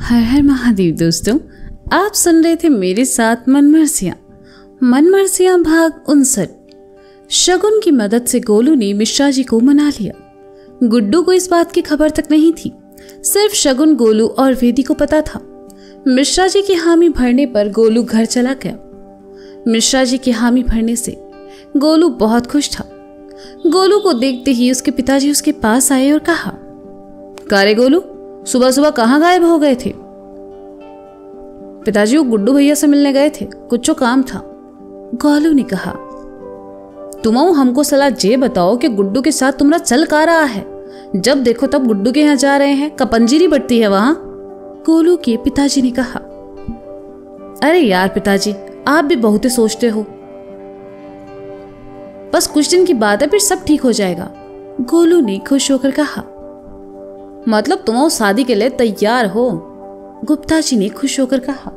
हर हर महादेव दोस्तों, आप सुन रहे थे मेरे साथ मनमर्सियां भाग 59। शगुन की मदद से गोलू ने मिश्रा जी को मना लिया। गुड्डू को इस बात की खबर तक नहीं थी, सिर्फ शगुन, गोलू और वेदी को पता था। मिश्रा जी की हामी भरने पर गोलू घर चला गया। मिश्रा जी की हामी भरने से गोलू बहुत खुश था। गोलू को देखते ही उसके पिताजी उसके पास आए और कहा, "का रे गोलू, सुबह सुबह कहाँ गायब हो गए थे?" "पिताजी, वो गुड्डू भैया से मिलने गए थे, कुछ काम था।" गोलू ने कहा। "तुम हमको सलाह जे बताओ कि गुड्डू के साथ तुम्हारा चल का रहा है? जब देखो तब गुड्डू के यहाँ जा रहे हैं, कपंजीरी बढ़ती है वहां?" गोलू के पिताजी ने कहा। "अरे यार पिताजी, आप भी बहुत ही सोचते हो। बस कुछ दिन की बात है, फिर सब ठीक हो जाएगा।" गोलू ने खुश होकर कहा। "मतलब तुम शादी के लिए तैयार हो?" गुप्ता जी ने खुश होकर कहा।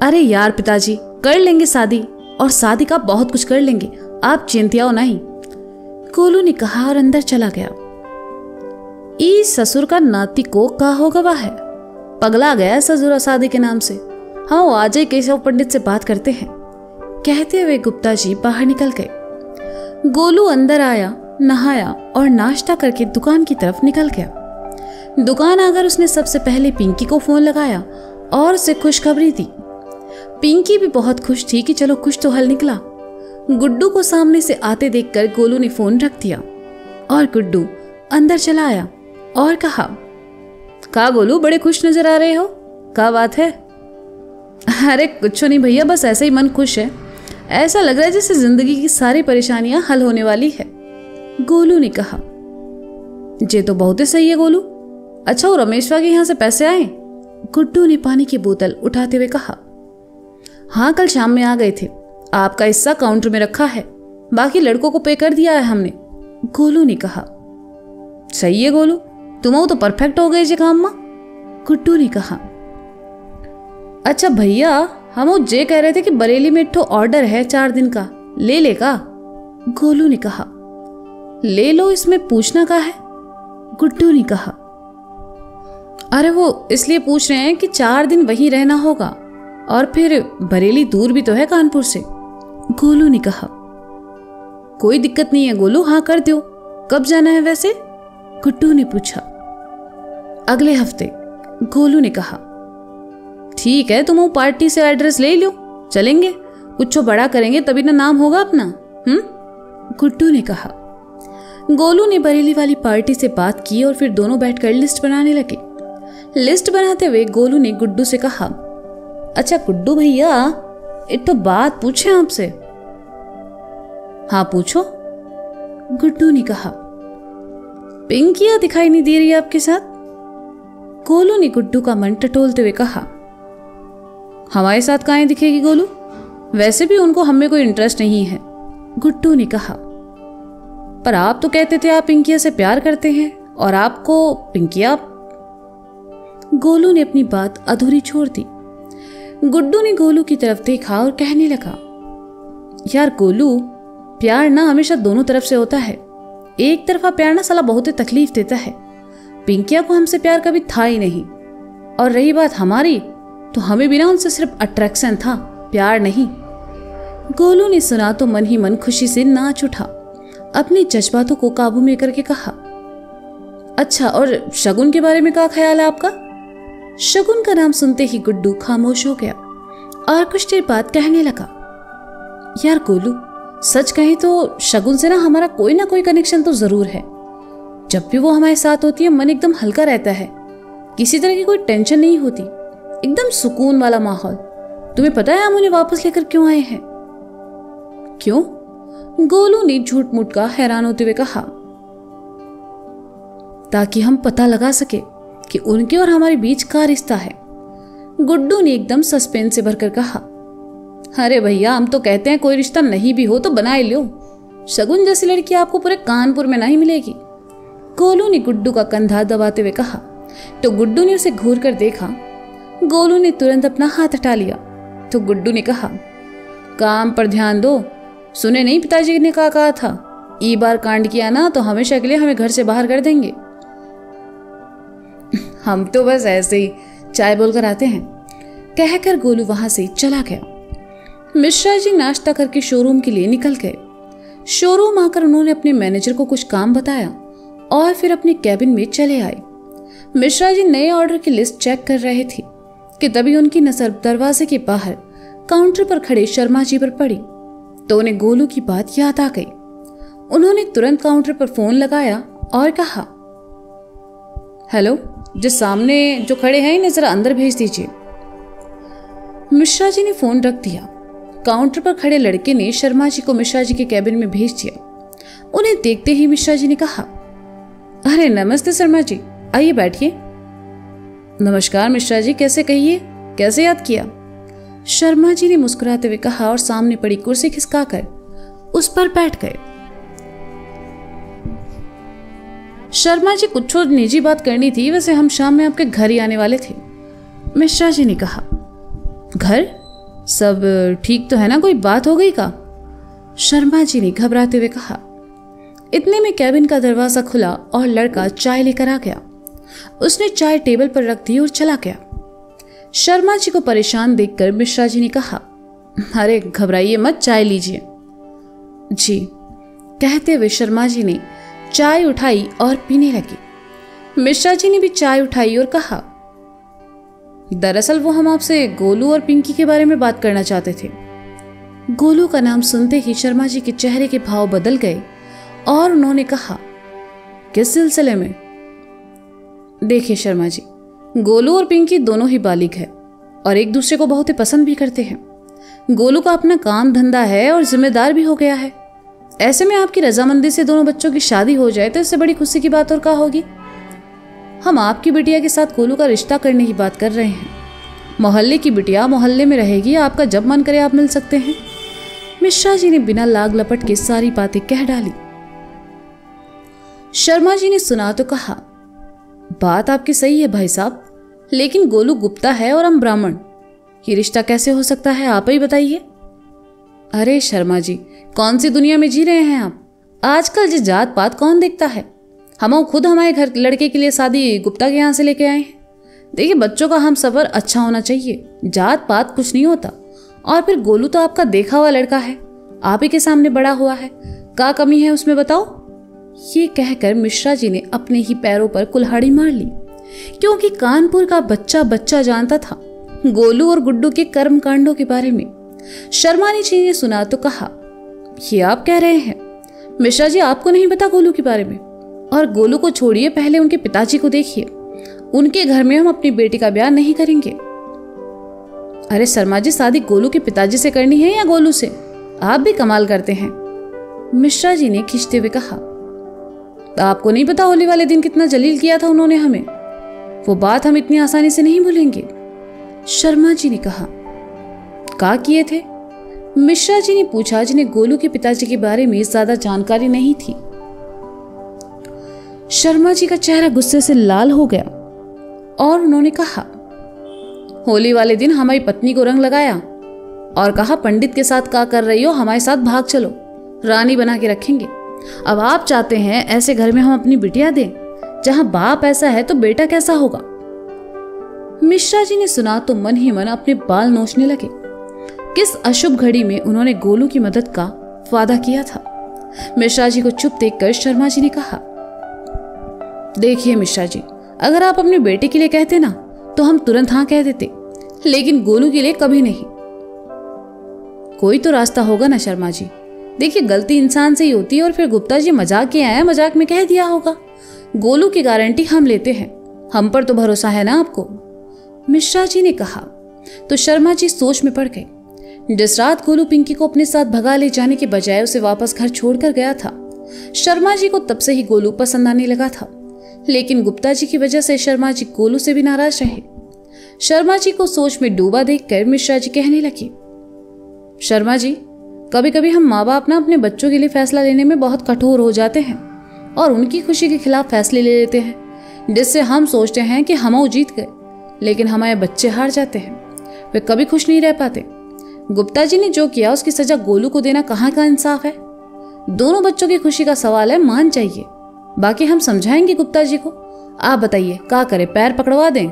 "अरे यार पिताजी, कर लेंगे शादी, और शादी का बहुत कुछ कर लेंगे, आप चिंतिया हो नहीं।" गोलू ने कहा और अंदर चला गया। ई ससुर का नाती को का हो गवा है, पगला गया ससुर शादी के नाम से। हाँ, वो आज ही केशव पंडित से बात करते हैं, कहते हुए गुप्ता जी बाहर निकल गए। गोलू अंदर आया, नहाया और नाश्ता करके दुकान की तरफ निकल गया। दुकान आकर उसने सबसे पहले पिंकी को फोन लगाया और उसे खुशखबरी दी। पिंकी भी बहुत खुश थी कि चलो कुछ तो हल निकला। गुड्डू को सामने से आते देखकर गोलू ने फोन रख दिया और गुड्डू अंदर चला आया और कहा, "का गोलू, बड़े खुश नजर आ रहे हो, का बात है?" "अरे कुछ नहीं भैया, बस ऐसे ही मन खुश है। ऐसा लग रहा है जैसे जिंदगी की सारी परेशानियां हल होने वाली है।" गोलू ने कहा। "जे तो बहुत ही सही है गोलू। अच्छा, वो रमेशवा के यहाँ से पैसे आए?" गुड्डू ने पानी की बोतल उठाते हुए कहा। "हाँ, कल शाम में आ गए थे। आपका हिस्सा काउंटर में रखा है, बाकी लड़कों को पे कर दिया है हमने।" गोलू ने कहा। "सही है गोलू, तुम तो परफेक्ट हो गए जे काम में।" गुड्डू ने कहा। "अच्छा भैया, हम जे कह रहे थे कि बरेली में एक ऑर्डर है 4 दिन का, ले लेगा?" गोलू ने कहा। "ले लो, इसमें पूछना का है?" गुड्डू ने कहा। "अरे वो इसलिए पूछ रहे हैं कि 4 दिन वहीं रहना होगा, और फिर बरेली दूर भी तो है कानपुर से।" गोलू ने कहा। "कोई दिक्कत नहीं है गोलू, हाँ कर दो। कब जाना है वैसे?" गुड्डू ने पूछा। "अगले हफ्ते।" गोलू ने कहा। "ठीक है, तुम वो पार्टी से एड्रेस ले लो, चलेंगे। कुछ बड़ा करेंगे तभी ना नाम होगा अपना। गुड्डू ने कहा। गोलू ने बरेली वाली पार्टी से बात की और फिर दोनों बैठकर लिस्ट बनाने लगे। लिस्ट बनाते हुए गोलू ने गुड्डू से कहा, "अच्छा गुड्डू भैया, एक तो बात पूछे आपसे?" "हाँ पूछो।" गुड्डू ने कहा। "पिंकिया दिखाई नहीं दे रही है आपके साथ?" गोलू ने गुड्डू का मन टटोलते हुए कहा। "हमारे साथ काहे दिखेगी गोलू? वैसे भी उनको हमें कोई इंटरेस्ट नहीं है।" गुड्डू ने कहा। "पर आप तो कहते थे आप पिंकिया से प्यार करते हैं, और आपको पिंकिया..." गोलू ने अपनी बात अधूरी छोड़ दी। गुड्डू ने गोलू की तरफ देखा और कहने लगा, "यार गोलू, प्यार ना हमेशा दोनों तरफ से होता है। एक तरफा प्यार ना साला बहुत ही तकलीफ देता है। पिंकिया को हमसे प्यार कभी था ही नहीं, और रही बात हमारी, तो हमें भी ना उनसे सिर्फ अट्रैक्शन था, प्यार नहीं।" गोलू ने सुना तो मन ही मन खुशी से नाच उठा, अपने जज्बातों को काबू में करके कहा, "अच्छा, और शगुन के बारे में क्या ख्याल है आपका?" शगुन का नाम सुनते ही गुड्डू खामोश हो गया और कुछ देर बाद कहने लगा, "यार गोलू, सच कहें तो शगुन से ना हमारा कोई ना कोई कनेक्शन तो जरूर है। जब भी वो हमारे साथ होती है मन एकदम हल्का रहता है, किसी तरह की कोई टेंशन नहीं होती, एकदम सुकून वाला माहौल। तुम्हें पता है हम उन्हें वापस लेकर क्यों आए हैं?" "क्यों?" गोलू ने झूठ मूठ का हैरान होते हुए कहा। "ताकि हम पता लगा सके कि उनके और हमारे बीच का रिश्ता है।" गुड्डू ने एकदम सस्पेंस से भरकर कहा। "अरे भैया, हम तो कहते हैं कोई रिश्ता नहीं भी हो तो बना ही लो। शगुन जैसी लड़की आपको पूरे कानपुर में नहीं मिलेगी।" गोलू ने गुड्डू का कंधा दबाते हुए कहा। तो गुड्डू ने उसे घूर कर देखा। गोलू ने तुरंत अपना हाथ हटा लिया तो गुड्डू ने कहा, "काम पर ध्यान दो। सुने नहीं पिताजी ने कहा था, ई बार कांड किया ना तो हमेशा के लिए हमें घर से बाहर कर देंगे।" हम तो बस ऐसे ही चाय बोलकर आते हैं, कहकर गोलू वहां से चला गया। मिश्रा जी नाश्ता करके शोरूम के लिए निकल गए। शोरूम आकर उन्होंने अपने मैनेजर को कुछ काम बताया और फिर अपने कैबिन में चले आए। मिश्रा जी नए ऑर्डर की लिस्ट चेक कर रहे थे कि तभी उनकी नजर दरवाजे के बाहर काउंटर पर खड़े शर्मा जी पर पड़ी तो उन्हें गोलू की बात याद आ गई। उन्होंने तुरंत काउंटर पर फोन लगाया और कहा, हेलो, जो सामने जो खड़े हैं इन्हें जरा अंदर भेज दीजिए। मिश्रा जी ने फोन रख दिया। काउंटर पर खड़े लड़के ने शर्मा जी को मिश्रा जी के कैबिन में भेज दिया। उन्हें देखते ही मिश्रा जी ने कहा, अरे नमस्ते शर्मा जी, आइए बैठिए। नमस्कार मिश्रा जी, कैसे कहिए, कैसे याद किया? शर्मा जी ने मुस्कुराते हुए कहा और सामने पड़ी कुर्सी खिसकाकर उस पर बैठ गए। शर्मा जी, कुछ निजी बात करनी थी, वैसे हम शाम में आपके घर ही आने वाले थे। मिश्रा जी ने कहा, घर? सब ठीक तो है ना, कोई बात हो गई का? शर्मा जी ने घबराते हुए कहा। इतने में कैबिन का दरवाजा खुला और लड़का चाय लेकर आ गया। उसने चाय टेबल पर रख दी और चला गया। शर्मा जी को परेशान देखकर मिश्रा जी ने कहा, अरे घबराइए मत, चाय लीजिए। जी, कहते हुए शर्मा जी ने चाय उठाई और पीने लगी। मिश्रा जी ने भी चाय उठाई और कहा, दरअसल वो हम आपसे गोलू और पिंकी के बारे में बात करना चाहते थे। गोलू का नाम सुनते ही शर्मा जी के चेहरे के भाव बदल गए और उन्होंने कहा, किस सिलसिले में? देखिए शर्मा जी, गोलू और पिंकी दोनों ही बालिग है और एक दूसरे को बहुत ही पसंद भी करते हैं। गोलू का अपना काम धंधा है और जिम्मेदार भी हो गया है। ऐसे में आपकी रजामंदी से दोनों बच्चों की शादी हो जाए तो इससे बड़ी खुशी की बात और क्या होगी। हम आपकी बिटिया के साथ गोलू का रिश्ता करने की बात कर रहे हैं। मोहल्ले की बिटिया मोहल्ले में रहेगी, आपका जब मन करे आप मिल सकते हैं। मिश्रा जी ने बिना लाग लपट के सारी बातें कह डाली। शर्मा जी ने सुना तो कहा, बात आपकी सही है भाई साहब, लेकिन गोलू गुप्ता है और हम ब्राह्मण, ये रिश्ता कैसे हो सकता है, आप ही बताइए। अरे शर्मा जी, कौन सी दुनिया में जी रहे हैं आप? आजकल जिस जात पात कौन देखता है। हम खुद हमारे घर लड़के के लिए शादी गुप्ता के यहाँ से लेके आए हैं। देखिए, बच्चों का हम सफर अच्छा होना चाहिए, जात पात कुछ नहीं होता। और फिर गोलू तो आपका देखा हुआ लड़का है, आप ही के सामने बड़ा हुआ है, क्या कमी है उसमें बताओ। ये कहकर मिश्रा जी ने अपने ही पैरों पर कुल्हाड़ी मार ली, क्योंकि कानपुर का बच्चा बच्चा जानता था गोलू और गुड्डू के कर्म कांडों के बारे में। शर्मा जी ने सुना तो कहा, ये आप कह रहे हैं मिश्रा जी, आपको नहीं पता गोलू के बारे में? और गोलू को छोड़िए, पहले उनके पिताजी को देखिए, उनके घर में हम अपनी बेटी का ब्याह नहीं करेंगे। अरे शर्मा जी, शादी गोलू के पिताजी से करनी है या गोलू से? आप भी कमाल करते हैं। मिश्रा जी ने खींचते हुए कहा, आपको नहीं पता होली वाले दिन कितना जलील किया था उन्होंने हमें? वो बात हम इतनी आसानी से नहीं भूलेंगे। शर्मा जी ने कहा, क्या किए थे? मिश्रा जी ने पूछा, जिन्हें गोलू के पिताजी के बारे में ज्यादा जानकारी नहीं थी। शर्मा जी का चेहरा गुस्से से लाल हो गया और उन्होंने कहा, होली वाले दिन हमारी पत्नी को रंग लगाया और कहा, पंडित के साथ क्या कर रही हो, हमारे साथ भाग चलो, रानी बना के रखेंगे। अब आप चाहते हैं ऐसे घर में हम अपनी बिटिया दें? जहां बाप ऐसा है तो बेटा कैसा होगा? मिश्रा जी ने सुना तो मन ही मन अपने बाल नोचने लगे। किस अशुभ घड़ी में उन्होंने गोलू की मदद का वादा किया था। मिश्रा जी को चुप देखकर शर्मा जी ने कहा, देखिए मिश्रा जी, अगर आप अपने बेटे के लिए कहते ना तो हम तुरंत हाँ कह देते, लेकिन गोलू के लिए कभी नहीं। कोई तो रास्ता होगा ना शर्मा जी। देखिए, गलती इंसान से ही होती है और फिर गुप्ता जी मजाक किया है, मजाक में कह दिया होगा। गोलू की गारंटी हम लेते हैं, हम पर तो भरोसा है ना आपको। मिश्रा जी ने कहा तो शर्मा जी सोच में पड़ गए। जिस रात गोलू पिंकी को अपने साथ भगा ले जाने के बजाय उसे वापस घर छोड़कर गया था, शर्मा जी को तब से ही गोलू पसंद आने लगा था। लेकिन गुप्ता जी की वजह से शर्मा जी गोलू से भी नाराज रहे। शर्मा जी को सोच में डूबा देखकर मिश्रा जी कहने लगे, शर्मा जी, कभी कभी हम माँ बाप ना अपने बच्चों के लिए फैसला लेने में बहुत कठोर हो जाते हैं और उनकी खुशी के खिलाफ फैसले ले लेते हैं, जिससे हम सोचते हैं कि हम जीत गए, लेकिन हमारे बच्चे हार जाते हैं, वे कभी खुश नहीं रह पाते। गुप्ता जी ने जो किया उसकी सजा गोलू को देना कहाँ का इंसाफ है? दोनों बच्चों की खुशी का सवाल है, मान जाइए, बाकी हम समझाएंगे गुप्ता जी को। आप बताइए क्या करें, पैर पकड़वा दें?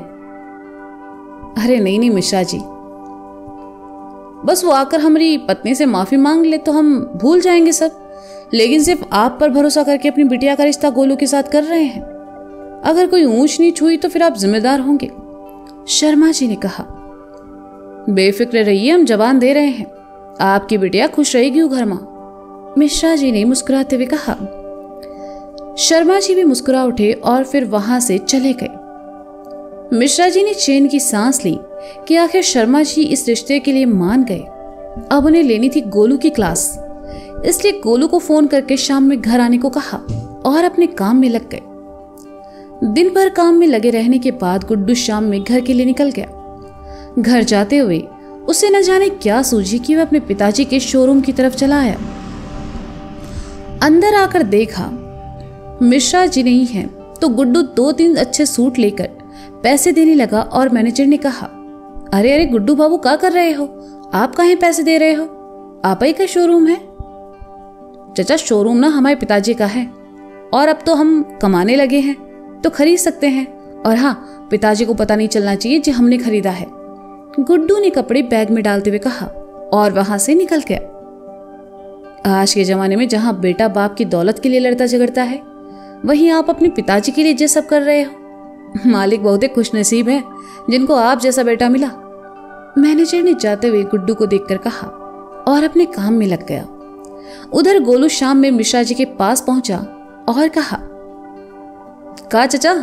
अरे नहीं नहीं मिश्रा जी, बस वो आकर हमारी पत्नी से माफी मांग ले तो हम भूल जाएंगे सब। लेकिन सिर्फ आप पर भरोसा करके अपनी बिटिया का रिश्ता गोलू के साथ कर रहे हैं। अगर कोई ऊंच नीच हुई तो फिर आप जिम्मेदार होंगे। शर्मा जी ने कहा। बेफिक्र रहिए, हम जवान दे रहे हैं, आपकी बिटिया खुश रहेगी घर में, मिश्रा जी ने मुस्कुराते हुए कहा। शर्मा जी भी मुस्कुरा उठे और फिर वहां से चले गए। मिश्रा जी ने चैन की सांस ली कि आखिर शर्मा जी इस रिश्ते के लिए मान गए। अब उन्हें लेनी थी गोलू की क्लास, इसलिए गोलू को फोन करके शाम में घर आने को कहा और अपने काम में लग गए। दिन भर काम में लगे रहने के बाद गुड्डू शाम में घर के लिए निकल गया। घर जाते हुए उसे न जाने क्या सूझी कि वह अपने पिताजी के शोरूम की तरफ चला आया। अंदर आकर देखा मिश्रा जी नहीं है तो गुड्डू 2-3 अच्छे सूट लेकर पैसे देने लगा और मैनेजर ने कहा, अरे अरे गुड्डू बाबू क्या कर रहे हो, आप काहे पैसे दे रहे हो, आप ही का शोरूम है? चाचा शोरूम ना हमारे पिताजी का है और अब तो हम कमाने लगे हैं तो खरीद सकते हैं, और हाँ पिताजी को पता नहीं चलना चाहिए जो हमने खरीदा है। गुड्डू ने कपड़े बैग में डालते हुए कहा और वहां से निकल गया। आज के जमाने में जहां बेटा बाप की दौलत के लिए लड़ता झगड़ता है, वहीं आप अपने पिताजी के लिए ये सब कर रहे हो। मालिक बहुत ही खुशनसीब है जिनको आप जैसा बेटा मिला, मैनेजर ने जाते हुए गुड्डू को देखकर कहा और अपने काम में लग गया। उधर गोलू शाम में मिश्रा जी के पास पहुंचा और कहा, का चाचा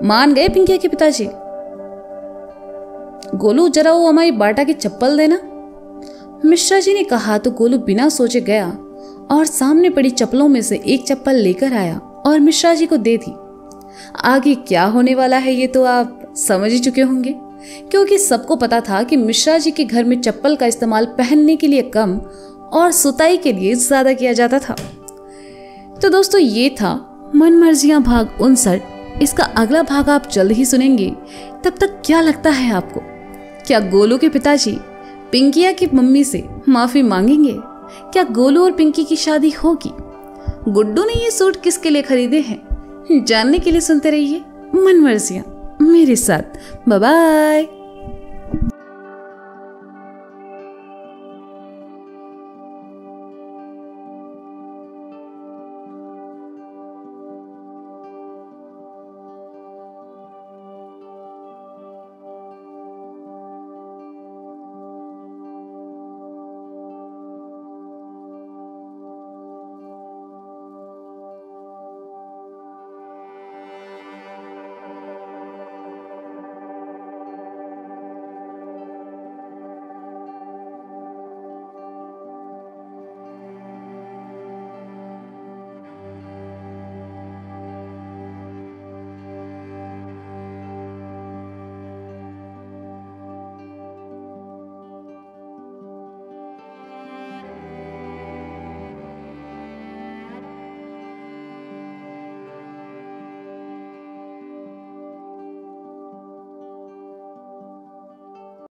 मान गए पिंकिया के पिताजी? गोलू जरा वो हमारी बाटा की चप्पल देना, मिश्रा जी ने कहा तो गोलू बिना सोचे गया और सामने पड़ी चप्पलों में से एक चप्पल लेकर आया और मिश्रा जी को दे दी। आगे क्या होने वाला है ये तो आप समझ ही चुके होंगे, क्योंकि सबको पता था कि मिश्रा जी के घर में चप्पल का इस्तेमाल पहनने के लिए कम और सुताई के लिए ज्यादा किया जाता था। तो दोस्तों ये था मनमर्जियां भाग 59। इसका अगला भाग आप जल्द ही सुनेंगे। तब तक क्या लगता है आपको, क्या गोलू के पिताजी पिंकिया की मम्मी से माफी मांगेंगे? क्या गोलू और पिंकी की शादी होगी? गुड्डू ने ये सूट किसके लिए खरीदे हैं? जानने के लिए सुनते रहिए मनमर्जियां मेरे साथ। Bye bye.